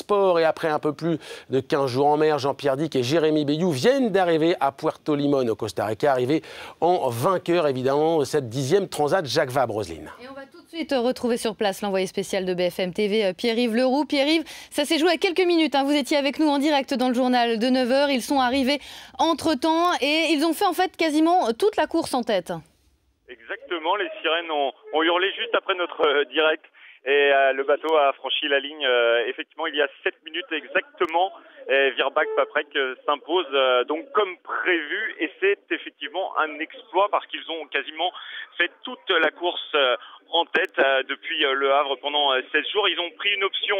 sport. Et après un peu plus de 15 jours en mer, Jean-Pierre Dick et Jérémy Beyou viennent d'arriver à Puerto Limón au Costa Rica, arrivés en vainqueur évidemment de cette 10e Transat Jacques Vabre, Roselyne. Et on va tout de suite retrouver sur place l'envoyé spécial de BFM TV, Pierre-Yves Leroux. Pierre-Yves, ça s'est joué à quelques minutes, hein. Vous étiez avec nous en direct dans le journal de 9 h. Ils sont arrivés entre-temps et ils ont fait en fait quasiment toute la course en tête. Exactement, les sirènes ont hurlé juste après notre direct. Et le bateau a franchi la ligne effectivement il y a 7 minutes exactement. Et Virbac Paprec s'impose donc comme prévu et c'est effectivement un exploit parce qu'ils ont quasiment fait toute la course en tête depuis Le Havre pendant 16 jours. Ils ont pris une option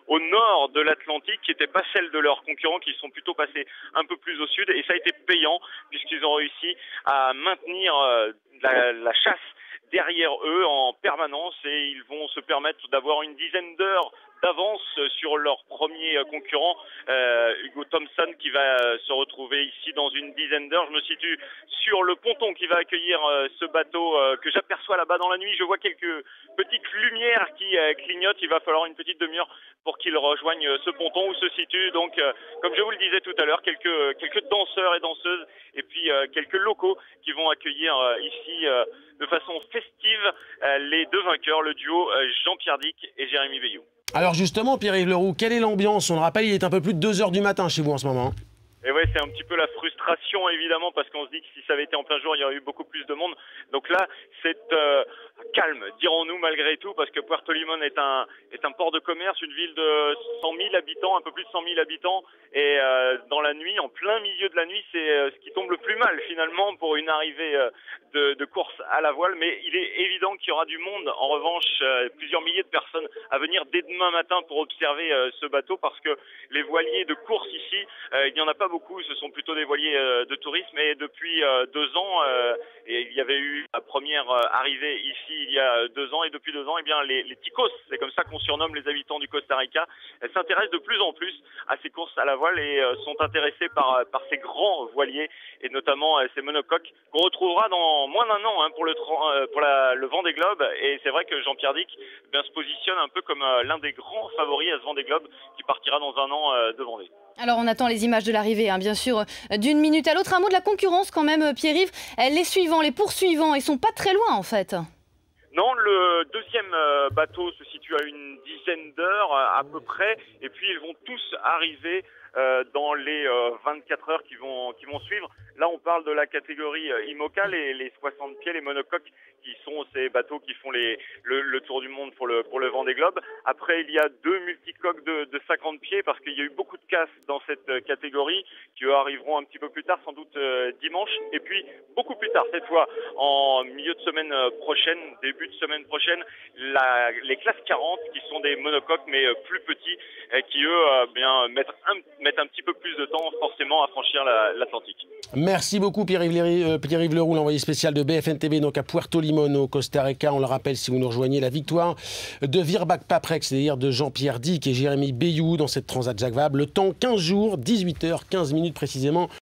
au nord de l'Atlantique qui n'était pas celle de leurs concurrents qui sont plutôt passés un peu plus au sud et ça a été payant puisqu'ils ont réussi à maintenir la chasse derrière eux en permanence et ils vont se permettre d'avoir une dizaine d'heures d'avance sur leur premier concurrent, Hugo Thompson, qui va se retrouver ici dans une dizaine d'heures. Je me situe sur le ponton qui va accueillir ce bateau que j'aperçois là-bas dans la nuit. Je vois quelques petites lumières qui clignotent. Il va falloir une petite demi-heure pour qu'ils rejoignent ce ponton où se situe donc, comme je vous le disais tout à l'heure, quelques danseurs et danseuses et puis quelques locaux qui vont accueillir ici de façon festive les deux vainqueurs, le duo Jean-Pierre Dick et Jérémy Beyou. Alors justement, Pierre-Yves Leroux, quelle est l'ambiance? On le rappelle, il est un peu plus de 2 h du matin chez vous en ce moment. Et ouais, c'est un petit peu la frustration évidemment parce qu'on se dit que si ça avait été en plein jour, il y aurait eu beaucoup plus de monde. Donc là, c'est calme, dirons-nous malgré tout, parce que Puerto Limón est un port de commerce, une ville de 100 000 habitants, un peu plus de 100 000 habitants. Et dans la nuit, en plein milieu de la nuit, c'est ce qui tombe le plus mal finalement pour une arrivée de course à la voile. Mais il est évident qu'il y aura du monde. En revanche, plusieurs milliers de personnes à venir dès demain matin pour observer ce bateau parce que les voiliers de course ici, il n'y en a pas beaucoup. Ce sont plutôt des voiliers de tourisme. Et depuis 2 ans, et il y avait eu la première arrivée ici il y a 2 ans. Et depuis 2 ans, eh bien, les ticos, c'est comme ça qu'on surnomme les habitants du Costa Rica, s'intéressent de plus en plus à ces courses à la voile et sont intéressés par ces grands voiliers et notamment ces monocoques qu'on retrouvera dans moins d'1 an pour le Vendée Globe. Et c'est vrai que Jean-Pierre Dick se positionne un peu comme l'un des grands favoris à ce Vendée Globe qui partira dans 1 an de Vendée. Alors on attend les images de l'arrivée, bien sûr, d'une minute à l'autre. Un mot de la concurrence quand même, Pierre-Yves. Les poursuivants, ils sont pas très loin en fait. Non, le deuxième bateau se situe à une dizaine d'heures à peu près, et puis ils vont tous arriver dans les 24 heures qui vont suivre. Là, on parle de la catégorie IMOCA, les 60 pieds, les monocoques, qui sont ces bateaux qui font le tour du monde pour le Vendée Globe. Après, il y a 2 multicoques de 50 pieds, parce qu'il y a eu beaucoup de casses dans cette catégorie, qui arriveront un petit peu plus tard, sans doute dimanche. Et puis, beaucoup plus tard, cette fois, en milieu de semaine prochaine, début de semaine prochaine, les classes 40, qui sont des monocoques, mais plus petits, qui, eux, mettent un petit peu plus de temps, forcément, à franchir l'Atlantique. Merci beaucoup Pierre-Yves Leroux, l'envoyé spécial de BFM TV, donc à Puerto Limón au Costa Rica. On le rappelle, si vous nous rejoignez, la victoire de Virbac Paprec, c'est-à-dire de Jean-Pierre Dick et Jérémy Beyou dans cette Transat Jacques Vabre. Le temps 15 jours, 18 h 15 précisément.